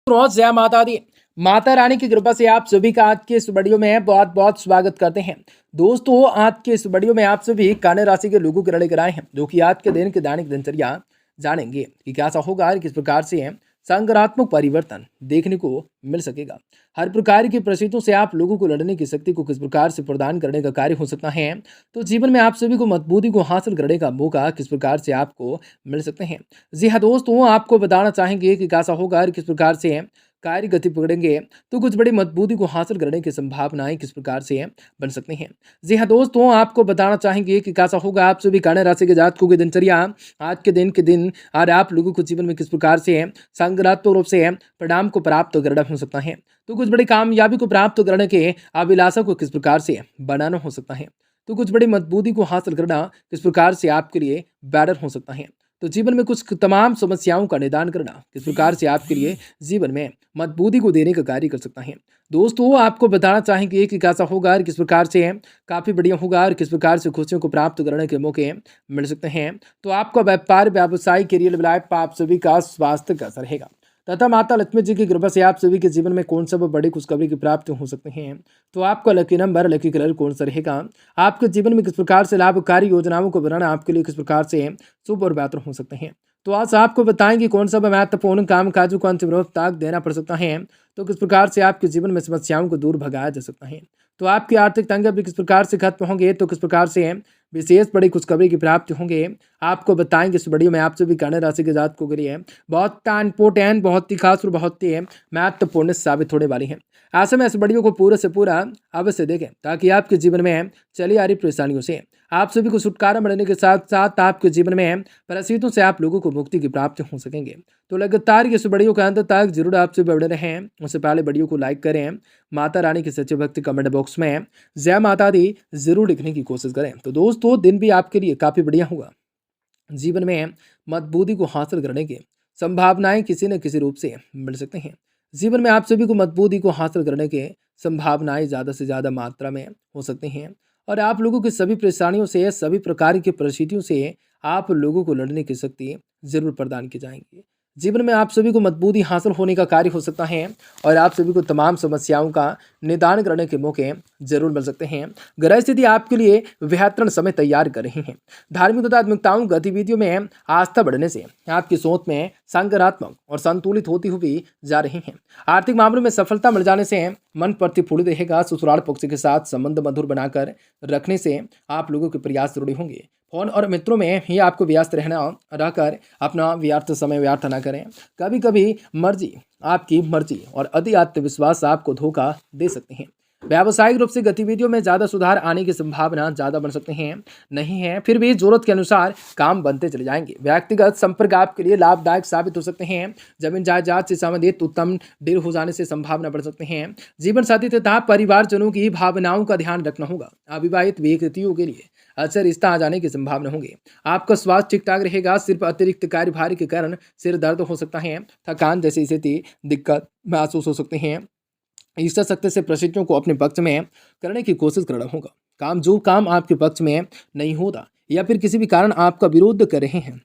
रोज जय माता दी। माता रानी की कृपा से आप सभी का आज के इस वीडियो में बहुत बहुत स्वागत करते हैं। दोस्तों, आज के इस वीडियो में आप सभी कन्या राशि के लोगों के लेकर आए हैं, जो कि आज के दिन के दैनिक दिनचर्या जानेंगे कि कैसा होगा और किस प्रकार से सकारात्मक परिवर्तन देखने को मिल सकेगा। हर प्रकार की परिस्थितियों से आप लोगों को लड़ने की शक्ति को किस प्रकार से प्रदान करने का कार्य हो सकता है। तो जीवन में आप सभी को मजबूती को हासिल करने का मौका किस प्रकार से आपको मिल सकते हैं। जी हाँ दोस्तों, आपको बताना चाहेंगे कि कैसा होगा और किस प्रकार से कार्य गति पकड़ेंगे तो कुछ बड़ी मजबूती को हासिल करने की संभावनाएं किस प्रकार से बन सकती हैं। जी हाँ दोस्तों, आपको बताना चाहेंगे कि कैसा होगा आप सभी कन्या राशि के जातकों की दिनचर्या आज के दिन और आप लोगों को जीवन में किस प्रकार से सकारात्मक रूप से परिणाम को प्राप्त करना हो सकता है। तो कुछ बड़ी कामयाबी को प्राप्त करने के अभिलाषा को किस प्रकार से बनाना हो सकता है। तो कुछ बड़ी मजबूती को हासिल करना किस प्रकार से आपके लिए बेटर हो सकता है। तो जीवन में कुछ तमाम समस्याओं का निदान करना किस प्रकार से आपके लिए जीवन में मजबूती को देने का कार्य कर सकता है। दोस्तों, आपको बताना चाहेंगे कि कैसा होगा और किस प्रकार से काफ़ी बढ़िया होगा और किस प्रकार से खुशियों को प्राप्त करने के मौके मिल सकते हैं। तो आपका व्यापार, व्यवसाय, करियर, लाइफ आप सभी का स्वास्थ्य कैसा रहेगा तथा माता लक्ष्मी जी की कृपा से आप सभी के जीवन में कौन सा बड़ी खुशखबरी की प्राप्ति हो सकते हैं। तो आपका लकी नंबर, लकी कलर कौन सा रहेगा, आपके जीवन में किस प्रकार से लाभकारी योजनाओं को बनाना आपके लिए किस प्रकार से शुभ और बेहतर हो सकते हैं। तो आज आपको बताएंगे कौन सा महत्वपूर्ण काम काजों को अंतिम रूप तक देना पड़ सकता है। तो किस प्रकार से आपके जीवन में समस्याओं को दूर भगाया जा सकता है। तो आपकी आर्थिक तंगी भी किस प्रकार से खत्म होंगे। तो किस प्रकार से विशेष बड़ी खुशखबरी की प्राप्ति होंगे आपको बताएंगे इस वीडियो में। आप सभी कन्या राशि के जातकों के लिए बहुत इंपोर्टेंट, बहुत ही खास और बहुत ही महत्वपूर्ण साबित होने वाली है। ऐसे में इस वीडियो को पूरे से पूरा अवश्य देखें ताकि आपके जीवन में चली आ रही परेशानियों से आप सभी को छुटकारा मिलने के साथ साथ आपके जीवन में परिस्थितियों से आप लोगों को मुक्ति की प्राप्ति हो सकेंगे। तो लगातार इस वीडियो के अंत तक जरूर आपसे बने रहें। उससे पहले वीडियो को लाइक करें, माता रानी की सच्चे भक्ति कमेंट बॉक्स में जय माता दी जरूर लिखने की कोशिश करें। तो दोस्तों, दिन भी आपके लिए काफ़ी बढ़िया होगा। जीवन में मजबूती को हासिल करने की संभावनाएं किसी न किसी रूप से मिल सकते हैं। जीवन में आप सभी को मजबूती को हासिल करने के संभावनाएं ज़्यादा से ज़्यादा मात्रा में हो सकती हैं और आप लोगों की सभी परेशानियों से, सभी प्रकार की परिस्थितियों से आप लोगों को लड़ने की शक्ति जरूर प्रदान की जाएंगी। जीवन में आप सभी को मजबूती हासिल होने का कार्य हो सकता है और आप सभी को तमाम समस्याओं का निदान करने के मौके जरूर मिल सकते हैं। ग्रह स्थिति आपके लिए बेहतर समय तैयार कर रही है। धार्मिक तथा आध्यात्मिक गतिविधियों में आस्था बढ़ने से आपकी सोच में सकारात्मक और संतुलित होती हुई जा रही है। आर्थिक मामलों में सफलता मिल जाने से मन प्रफुल्लित रहेगा। ससुराल पक्ष के साथ संबंध मधुर बनाकर रखने से आप लोगों के प्रयास जरूरी होंगे। फोन और मित्रों में ही आपको व्यस्त रहकर अपना व्यर्थ समय व्यर्थ न करें। कभी कभी आपकी मर्जी और अति आत्मविश्वास आपको धोखा दे सकते हैं। व्यावसायिक रूप से गतिविधियों में ज़्यादा सुधार आने की संभावना ज़्यादा बन सकते हैं नहीं है, फिर भी जरूरत के अनुसार काम बनते चले जाएंगे। व्यक्तिगत संपर्क आपके लिए लाभदायक साबित हो सकते हैं। जमीन जायदाद से संबंधित उत्तम डील हो जाने से संभावना बढ़ सकते हैं। जीवन साथी तथा परिवारजनों की भावनाओं का ध्यान रखना होगा। अविवाहित व्यक्तियों के लिए अच्छा रिश्ता आ जाने की संभावना होगी। आपका स्वास्थ्य ठीक ठाक रहेगा। सिर्फ अतिरिक्त कार्यभार के कारण सिर दर्द हो सकता है, थकान जैसी स्थिति, दिक्कत महसूस हो सकते हैं। इच्छा शक्ति से परिस्थितियों को अपने पक्ष में करने की कोशिश करना होगा। जो काम आपके पक्ष में नहीं होता या फिर किसी भी कारण आपका विरोध कर रहे हैं,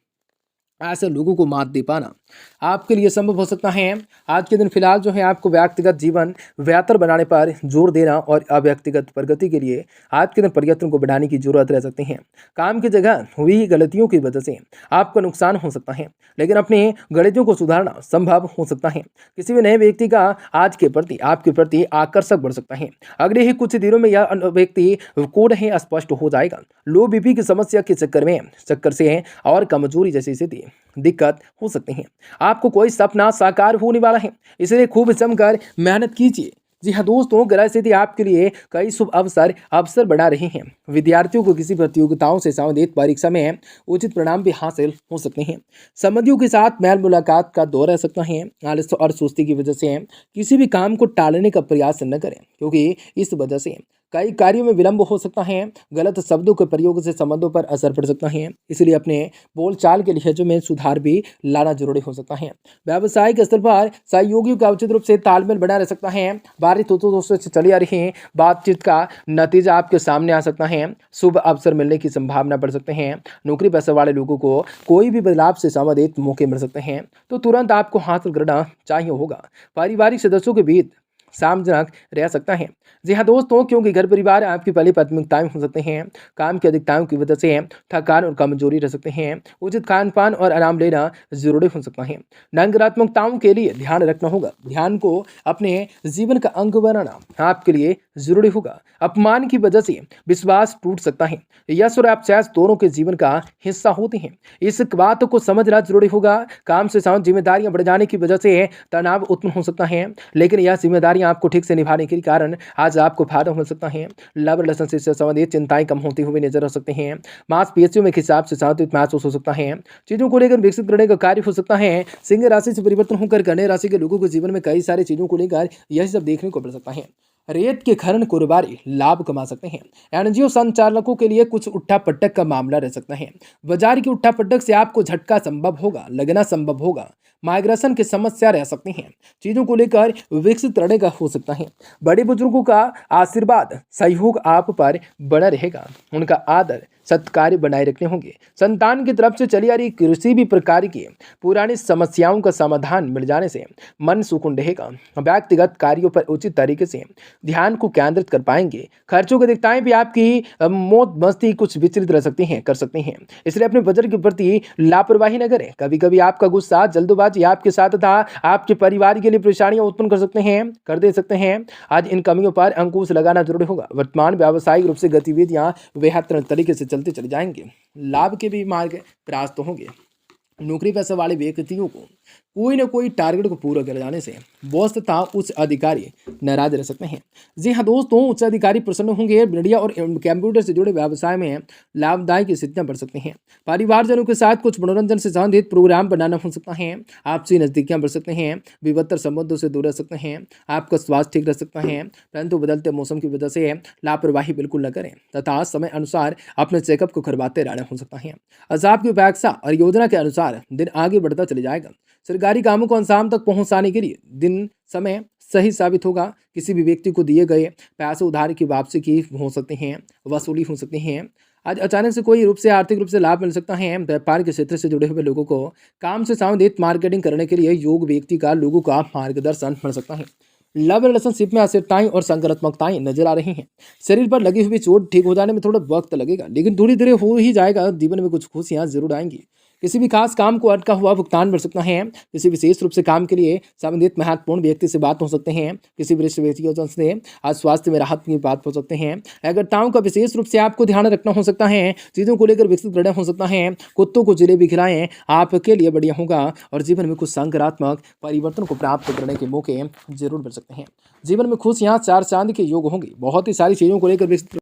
ऐसे लोगों को मात दे पाना आपके लिए संभव हो सकता है। आज के दिन फिलहाल जो है आपको व्यक्तिगत जीवन बेहतर बनाने पर जोर देना और अव्यक्तिगत प्रगति के लिए आज के दिन प्रयत्न को बढ़ाने की जरूरत रह सकती है। काम की जगह हुई गलतियों की वजह से आपका नुकसान हो सकता है, लेकिन अपनी गलतियों को सुधारना संभव हो सकता है। किसी भी नए व्यक्ति का आज के प्रति आपके प्रति आकर्षक बढ़ सकता है। अगले ही कुछ दिनों में यह व्यक्ति कोड है स्पष्ट हो जाएगा। लो बीपी की समस्या के चक्कर से और कमजोरी जैसी स्थिति दिक्कत हो सकती है। आपको कोई सपना साकार होने वाला है, इसलिए खूब जमकर मेहनत कीजिए। जी हाँ दोस्तों, ग्रह स्थिति आपके लिए कई शुभ अवसर बढ़ा रही हैं। विद्यार्थियों को किसी प्रतियोगिताओं से संबंधित परीक्षा में उचित परिणाम भी हासिल हो सकते हैं। संबंधियों के साथ मेल मुलाकात का दौर रह सकता है। आलस्य और सुस्ती की वजह से किसी भी काम को टालने का प्रयास न करें, क्योंकि इस वजह से कई कार्यों में विलंब हो सकता है। गलत शब्दों के प्रयोग से संबंधों पर असर पड़ सकता है, इसलिए अपने बोलचाल के लहजे में सुधार भी लाना जरूरी हो सकता है। व्यावसायिक स्तर पर सहयोगियों का उचित रूप से तालमेल बना रह सकता है। बारिश दोस्तों से चली आ रही बातचीत का नतीजा आपके सामने आ सकता है। शुभ अवसर मिलने की संभावना बढ़ सकते हैं। नौकरी पेशे वाले लोगों को कोई भी बदलाव से संबंधित मौके मिल सकते हैं, तो तुरंत आपको हासिल करना चाहिए होगा। पारिवारिक सदस्यों के बीच सामजनक रह सकता है। जी हाँ दोस्तों, क्योंकि घर परिवार आपकी पहली प्राथमिकताएं हो सकते हैं। काम की अधिकताओं की वजह से थकान और कमजोरी रह सकते हैं। उचित खान पान और आराम लेना जरूरी हो सकता है। नकारात्मकताओं के लिए ध्यान रखना होगा। ध्यान को अपने जीवन का अंग बनाना आपके लिए जरूरी होगा। अपमान की वजह से विश्वास टूट सकता है। यश और अपयश दोनों के जीवन का हिस्सा होते हैं। इस बात को समझना जरूरी होगा। काम से साथ जिम्मेदारियां बढ़ जाने की वजह से तनाव उत्पन्न हो सकता है, लेकिन यह जिम्मेदारियां आपको ठीक से निभाने के कारण आज आपको फायदा हो सकता है। लव रिलेशनशिप से संबंधित चिंताएं कम होती हुई नजर आ सकते हैं। मांसपेशियों में खिंचाव से साथ महसूस हो सकता है। चीजों को लेकर विकसित करने का कार्य हो सकता है। सिंह राशि से परिवर्तन होकर कन्या राशि के लोगों के जीवन में कई सारी चीजों को लेकर यह सब देखने को मिल सकता है। रेत के खनन कारोबारी लाभ कमा सकते हैं। एनजीओ संचालकों के लिए कुछ उठा पटक का मामला रह सकता है। बाजार की उठा पटक से आपको झटका संभव होगा, लगना संभव होगा। माइग्रेशन की समस्या रह सकती हैं। चीजों को लेकर विकसित करने का हो सकता है। बड़े बुजुर्गों का आशीर्वाद सहयोग आप पर बना रहेगा। उनका आदर सत्कार बनाए रखने होंगे। संतान की तरफ से चली आ रही किसी भी प्रकार की पुरानी समस्याओं का समाधान मिल जाने से मन सुकून रहेगा। व्यक्तिगत कार्यों पर उचित तरीके से ध्यान को केंद्रित कर पाएंगे। खर्चों की अधिकताएं भी आपकी मौत मस्ती कुछ विचलित रह सकती हैं, कर सकती हैं, इसलिए अपने बजट के प्रति लापरवाही न करें। कभी कभी आपका गुस्सा, जल्दबाजी आपके साथ था आपके परिवार के लिए परेशानियां उत्पन्न कर दे सकते हैं। आज इन कमियों पर अंकुश लगाना जरूरी होगा। वर्तमान व्यावसायिक रूप से गतिविधियां बेहतर तरीके से चलते चले जाएंगे। लाभ के भी मार्ग प्राप्त होंगे। नौकरी पेशे वाले व्यक्तियों को कोई ना कोई टारगेट को पूरा कर जाने से बॉस तथा उच्च अधिकारी नाराज रह सकते हैं। जी हाँ दोस्तों, उच्च अधिकारी प्रसन्न होंगे। मीडिया और कंप्यूटर से जुड़े व्यवसाय में लाभदायक स्थितियां बढ़ सकती हैं। परिवारजनों के साथ कुछ मनोरंजन से संबंधित प्रोग्राम बनाना हो सकता है। आपसी नजदीकियां बढ़ सकते हैं। विभत्तर संबंधों से दूर रह सकते हैं। आपका स्वास्थ्य ठीक रह सकता है, परंतु बदलते मौसम की वजह से लापरवाही बिल्कुल न करें तथा समय अनुसार अपने चेकअप को करवाते रहना हो सकता है। आज आपकी अपेक्षा और योजना के अनुसार दिन आगे बढ़ता चले जाएगा। सरकारी कामों को अंजाम तक पहुंचाने के लिए दिन समय सही साबित होगा। किसी भी व्यक्ति को दिए गए पैसे उधार की वापसी की हो सकते हैं, वसूली हो सकती हैं। आज अचानक से कोई रूप से आर्थिक रूप से लाभ मिल सकता है। व्यापार के क्षेत्र से जुड़े हुए लोगों को काम से संबंधित मार्केटिंग करने के लिए योग व्यक्ति का लोगों का मार्गदर्शन मिल सकता है। लव रिलेशनशिप में अस्थिरताएं और सकारात्मकताएं नजर आ रही हैं। शरीर पर लगी हुई चोट ठीक हो जाने में थोड़ा वक्त लगेगा, लेकिन धीरे धीरे हो ही जाएगा। जीवन में कुछ खुशियां जरूर आएंगी। किसी भी खास काम को अटका हुआ भुगतान बढ़ सकता है। किसी विशेष रूप से काम के लिए संबंधित महत्वपूर्ण व्यक्ति से बात हो सकते हैं। किसी वरिष्ठ व्यक्तियों से आज स्वास्थ्य में राहत की बात हो सकते हैं। अगरताओं का विशेष रूप से आपको ध्यान रखना हो सकता है। चीजों को लेकर विकसित करना हो सकता है। कुत्तों को जलेबी खिलाएं, आपके लिए बढ़िया होगा और जीवन में कुछ सकारात्मक परिवर्तन को प्राप्त करने के मौके जरूर मिल सकते हैं। जीवन में खुशियां चार चांद के योग होंगे। बहुत ही सारी चीजों को लेकर विकसित